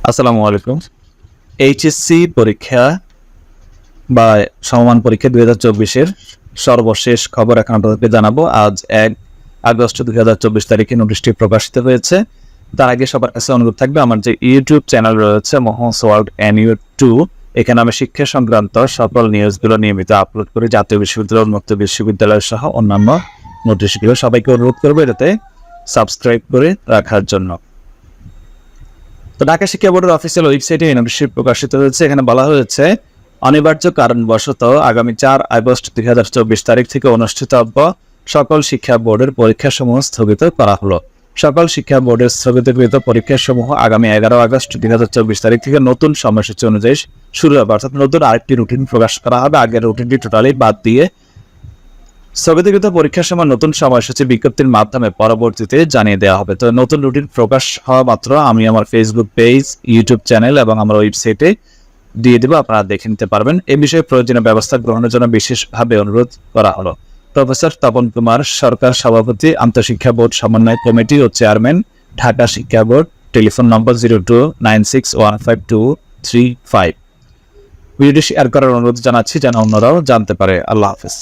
আসসালামু আলাইকুম। এইচএসসি পরীক্ষা বা সমমান পরীক্ষা 2024-এর সর্বশেষ খবর এখন আপনাদেরকে জানাবো। আজ 1 আগস্ট 2024 তারিখে নোটিশটি প্রকাশিত হয়েছে। তার আগে সবার কাছে অনুরোধ থাকবে, আমার যে ইউটিউব চ্যানেল রয়েছে মোহাম্মদ ওয়ার্ল্ড NU2, এখানে আমি শিক্ষা সংক্রান্ত সকল নিউজগুলো নিয়মিত আপলোড করি, জাতীয় বিশ্ববিদ্যালয়, উন্মুক্ত বিশ্ববিদ্যালয় সহ অন্যান্য নোটিশগুলো। সবাইকে অনুরোধ করবো এটাতে সাবস্ক্রাইব করে রাখার জন্য। তো ঢাকা শিক্ষা বোর্ডের অফিসিয়াল ওয়েবসাইটে এই নোটিশটি প্রকাশিত হয়েছে। এখানে বলা হয়েছে, অনিবার্য কারণবশত আগামী 4 আগস্ট 2024 তারিখ থেকে অনুষ্ঠিতব্য সকল শিক্ষা বোর্ডের পরীক্ষাসমূহ স্থগিত করা হলো। সকল শিক্ষা বোর্ডের স্থগিতকৃত পরীক্ষাসমূহ আগামী 11 আগস্ট 2024 তারিখ থেকে নতুন সময়সূচি অনুযায়ী শুরু হবে, অর্থাৎ নতুন আরেকটি রুটিন প্রকাশ করা হবে। আগের রুটিনটি টোটালি বাদ দিয়ে স্থগিতকৃত পরীক্ষার সময় নতুন সময়সূচি বিজ্ঞপ্তির মাধ্যমে পরবর্তীতে জানিয়ে দেওয়া হবে। তো নতুন রুটিন প্রকাশ হওয়া মাত্র আমি আমার ফেসবুক পেজ, ইউটিউব চ্যানেল এবং আমার ওয়েবসাইটে দিয়ে দেবো, আপনারা দেখে নিতে পারবেন। এই বিষয়ে প্রয়োজনীয় ব্যবস্থা গ্রহণের জন্য বিশেষভাবে অনুরোধ করা হলো। প্রফেসর তপন কুমার সরকার, সভাপতি, আন্তঃশিক্ষা বোর্ড সমন্বয় কমিটি ও চেয়ারম্যান, ঢাকা শিক্ষা বোর্ড। Telephone number 0296152235। ভিডিওটি শেয়ার করার অনুরোধ জানাচ্ছি যেন অন্যরাও জানতে পারে। আল্লাহ হাফেজ।